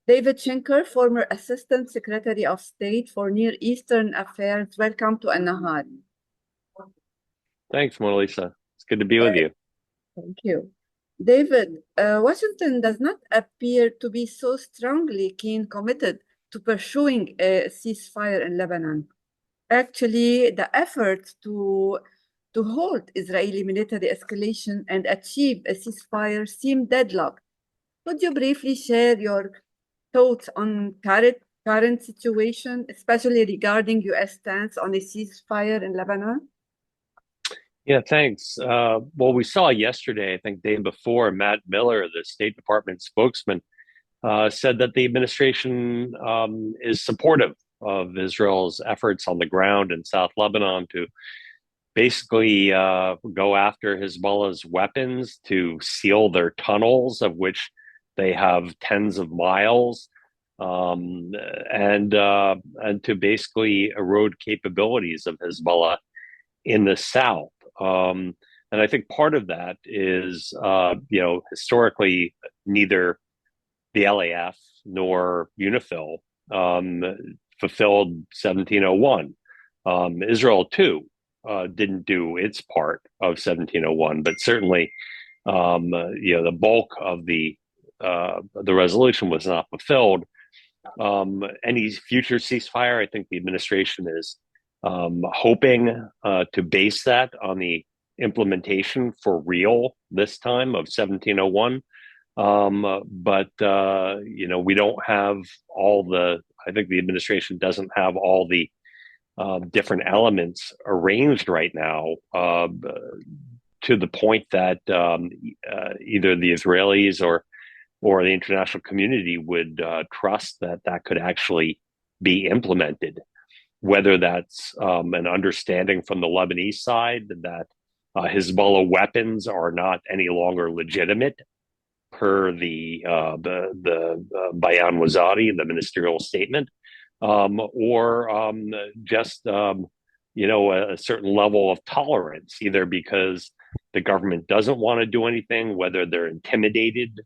David Shunker, former Assistant Secretary of State for Near Eastern Affairs. Welcome to النهار. Thanks, Mona Lisa. It's good to be with you. Thank you. David, Washington does not appear to be so strongly committed to pursuing a ceasefire in Lebanon. Actually, the effort to halt Israeli military escalation and achieve a ceasefire seem deadlocked. Could you briefly share your thoughts on current situation, especially regarding U.S. stance on a ceasefire in Lebanon? Yeah, thanks. Well, we saw yesterday, I think day before, Matt Miller, the State Department spokesman, said that the administration is supportive of Israel's efforts on the ground in South Lebanon to basically go after Hezbollah's weapons, to seal their tunnels, of which they have tens of miles, and to basically erode capabilities of Hezbollah in the south. And I think part of that is, historically, neither the LAF nor UNIFIL fulfilled 1701. Israel, too, didn't do its part of 1701, but certainly, the bulk of the resolution was not fulfilled. Any future ceasefire, I think the administration is hoping to base that on the implementation for real this time of 1701. But we don't have I think the administration doesn't have all the different elements arranged right now to the point that either the Israelis or the international community would trust that could actually be implemented. Whether that's an understanding from the Lebanese side that Hezbollah weapons are not any longer legitimate per the Bayan Wazari, the ministerial statement, or just a certain level of tolerance, either because the government doesn't want to do anything, whether they're intimidated,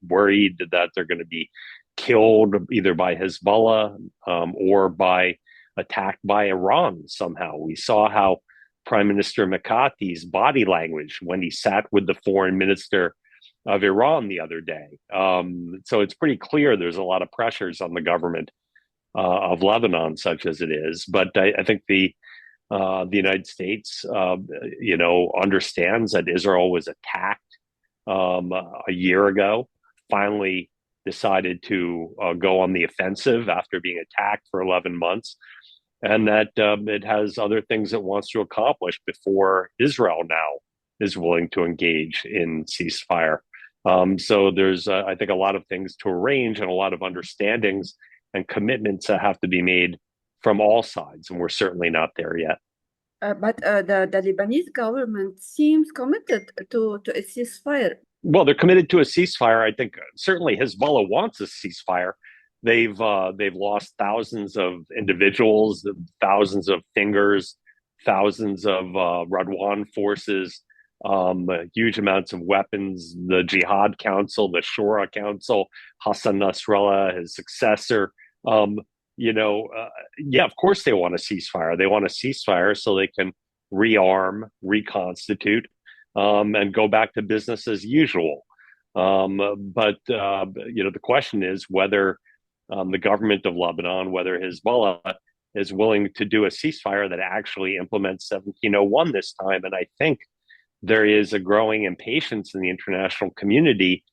worried that they're going to be killed either by Hezbollah or attacked by Iran somehow. We saw how Prime Minister Mikati's body language when he sat with the foreign minister of Iran the other day. So it's pretty clear there's a lot of pressures on the government of Lebanon, such as it is. But I think the United States, understands that Israel was attacked a year ago, finally decided to go on the offensive after being attacked for 11 months. And that it has other things it wants to accomplish before Israel now is willing to engage in ceasefire. So there's, I think, a lot of things to arrange and a lot of understandings and commitments that have to be made from all sides, and we're certainly not there yet. But the Lebanese government seems committed to a ceasefire. Well, they're committed to a ceasefire. I think certainly Hezbollah wants a ceasefire. They've lost thousands of individuals, thousands of fingers, thousands of Radwan forces, huge amounts of weapons. The Jihad Council, the Shura Council, Hassan Nasrallah, his successor. Of course they want a ceasefire. They want a ceasefire so they can rearm, reconstitute, and go back to business as usual. But the question is whether the government of Lebanon, whether Hezbollah is willing to do a ceasefire that actually implements 1701 this time. And I think there is a growing impatience in the international community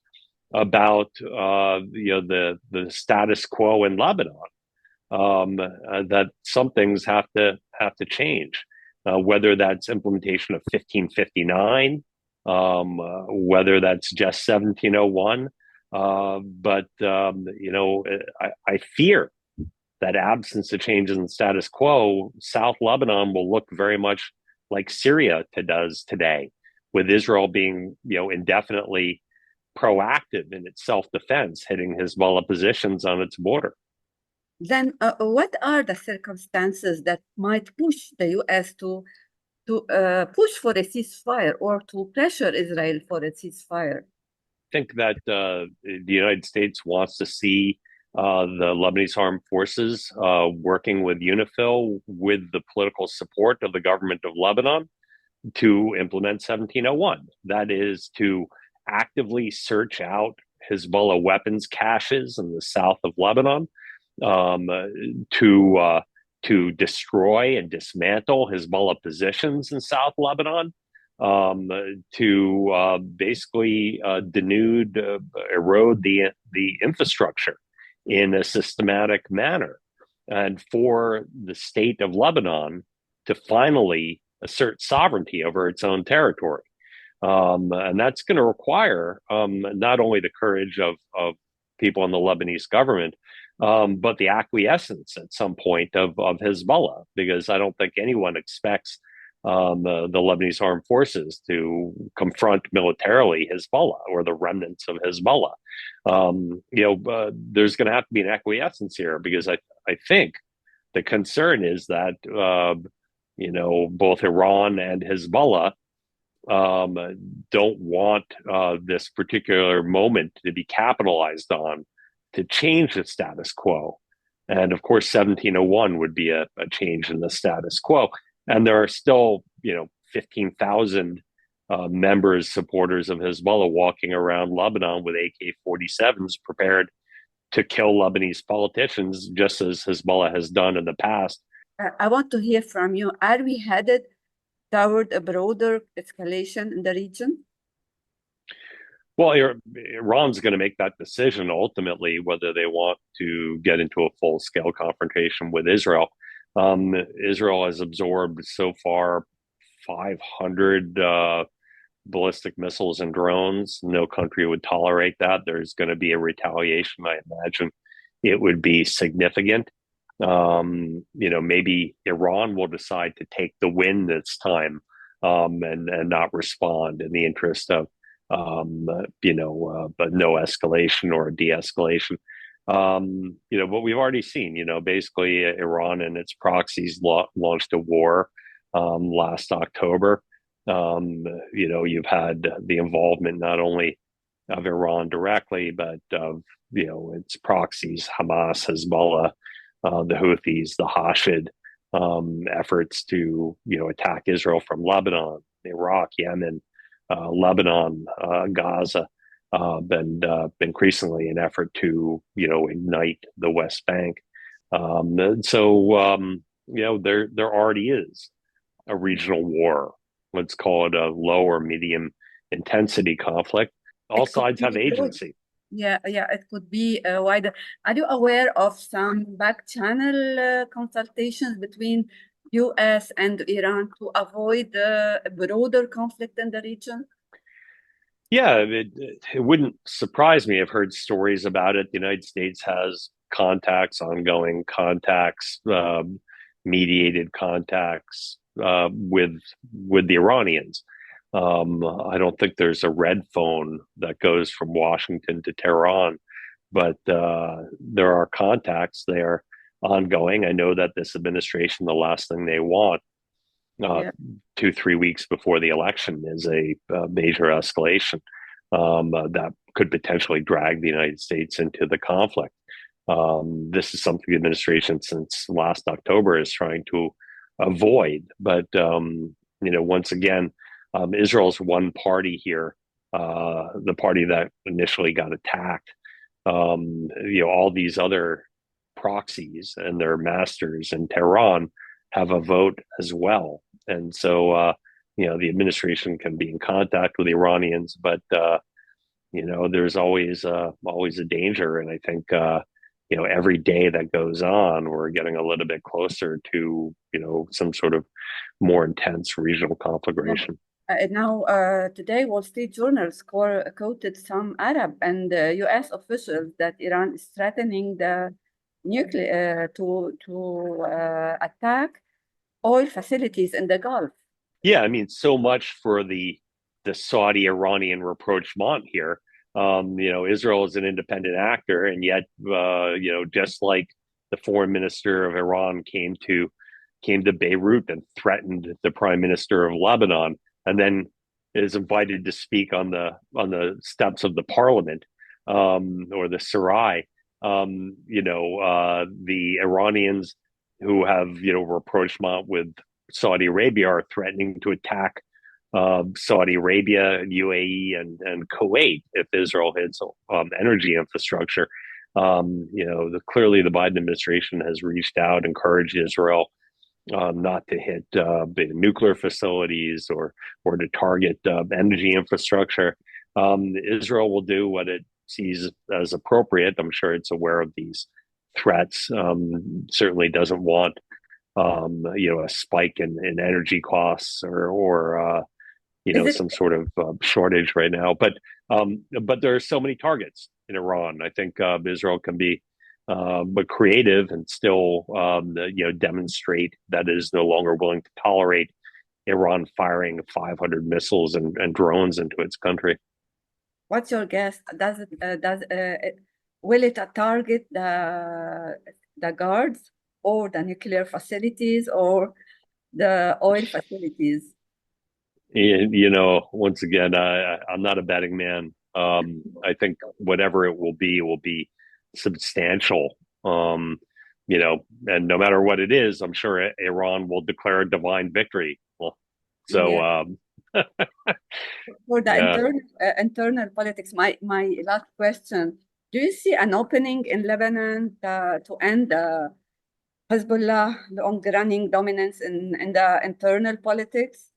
about the status quo in Lebanon. That some things have to change, whether that's implementation of 1559, whether that's just 1701. But I fear that absence of changes in status quo, South Lebanon will look very much like Syria does today, with Israel being indefinitely proactive in its self-defense, hitting Hezbollah positions on its border. Then what are the circumstances that might push the U.S. to push for a ceasefire or to pressure Israel for a ceasefire? think that the United States wants to see the Lebanese armed forces working with UNIFIL with the political support of the government of Lebanon to implement 1701. That is to actively search out Hezbollah weapons caches in the south of Lebanon, um, to destroy and dismantle Hezbollah positions in South Lebanon, to basically denude, erode the infrastructure in a systematic manner, and for the state of Lebanon to finally assert sovereignty over its own territory. And that's going to require not only the courage of people in the Lebanese government, but the acquiescence at some point of Hezbollah, because I don't think anyone expects the Lebanese armed forces to confront militarily Hezbollah or the remnants of Hezbollah. There's going to have to be an acquiescence here, because I think the concern is that both Iran and Hezbollah don't want this particular moment to be capitalized on to change the status quo. And of course, 1701 would be a change in the status quo. And there are still, 15,000 members, supporters of Hezbollah walking around Lebanon with AK-47s prepared to kill Lebanese politicians, just as Hezbollah has done in the past. I want to hear from you. Are we headed toward a broader escalation in the region? Well, Iran's going to make that decision ultimately, whether they want to get into a full-scale confrontation with Israel. Israel has absorbed so far 500 ballistic missiles and drones. No country would tolerate that. There's going to be a retaliation. I imagine it would be significant. Maybe Iran will decide to take the win this time, and not respond in the interest of but no escalation or de-escalation. But we've already seen, basically Iran and its proxies launched a war last October. You've had the involvement not only of Iran directly, but of, its proxies, Hamas, Hezbollah, the Houthis, the Hashid, efforts to, attack Israel from Lebanon, Iraq, Yemen, Lebanon, Gaza, and increasingly an effort to, ignite the West Bank. There already is a regional war. Let's call it a low or medium intensity conflict. All sides have agency. Yeah, it could be wider. Are you aware of some back channel consultations between U.S. and Iran to avoid a broader conflict in the region? Yeah, it wouldn't surprise me. I've heard stories about it. The United States has ongoing contacts, mediated contacts with the Iranians. I don't think there's a red phone that goes from Washington to Tehran, but there are contacts there ongoing. I know that this administration, the last thing they want 2-3 weeks before the election is a major escalation that could potentially drag the United States into the conflict. This is something the administration since last October is trying to avoid. But, once again, Israel's one party here, the party that initially got attacked. All these other proxies and their masters in Tehran have a vote as well. And so, the administration can be in contact with the Iranians, but, there's always a danger. And I think, every day that goes on, we're getting a little bit closer to, some sort of more intense regional conflagration. Today, Wall Street Journal quoted some Arab and U.S. officials that Iran is threatening the nuclear to attack oil facilities in the Gulf. Yeah, I mean, so much for the Saudi-Iranian rapprochement here. Israel is an independent actor, and yet, just like the foreign minister of Iran came to Beirut and threatened the prime minister of Lebanon, and then is invited to speak on the steps of the parliament, or the Sarai, the Iranians who have, rapprochement with Saudi Arabia are threatening to attack Saudi Arabia, UAE, and Kuwait if Israel hits energy infrastructure. Clearly the Biden administration has reached out, encouraged Israel not to hit nuclear facilities or to target energy infrastructure. Israel will do what it sees as appropriate. I'm sure it's aware of these threats. Certainly doesn't want a spike in energy costs or some sort of shortage right now. But there are so many targets in Iran. I think Israel can be but creative and still demonstrate that it is no longer willing to tolerate Iran firing 500 missiles and drones into its country. What's your guess? Will it target the guards or the nuclear facilities or the oil facilities? Once again, I'm not a betting man. I think whatever it will be substantial. And no matter what it is, I'm sure Iran will declare a divine victory. For the internal politics, my last question: do you see an opening in Lebanon to end Hezbollah long-running dominance in the internal politics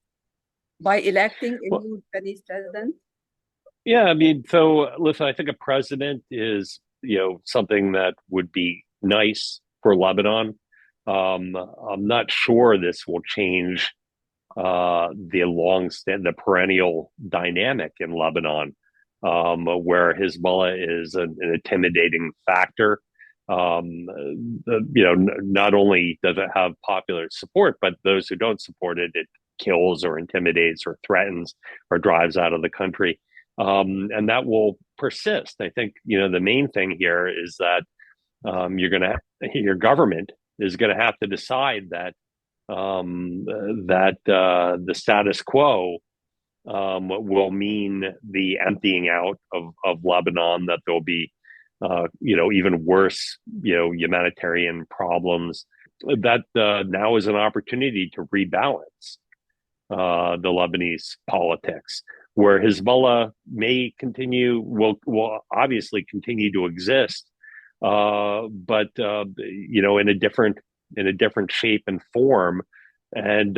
by electing a new Lebanese president? Yeah, I mean, so listen, I think a president is, something that would be nice for Lebanon. I'm not sure this will change the perennial dynamic in Lebanon, where Hezbollah is an intimidating factor. Not only does it have popular support, but those who don't support it, it kills or intimidates or threatens or drives out of the country. And that will persist. I think, the main thing here is that your government is going to have to decide that the status quo will mean the emptying out of Lebanon, that there'll be even worse humanitarian problems, that now is an opportunity to rebalance the Lebanese politics, where Hezbollah will obviously continue to exist, but in a different shape and form, and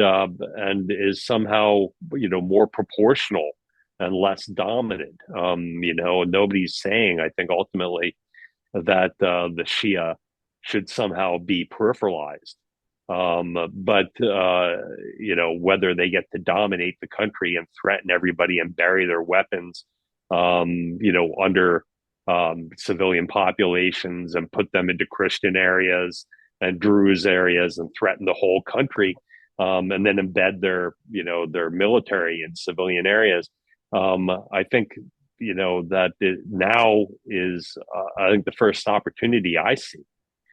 is somehow more proportional and less dominant. Nobody's saying, I think, ultimately that the Shia should somehow be peripheralized. But whether they get to dominate the country and threaten everybody and bury their weapons, under civilian populations and put them into Christian areas and Druze areas and threaten the whole country, and then embed their military in civilian areas. I think, that now is, I think, the first opportunity I see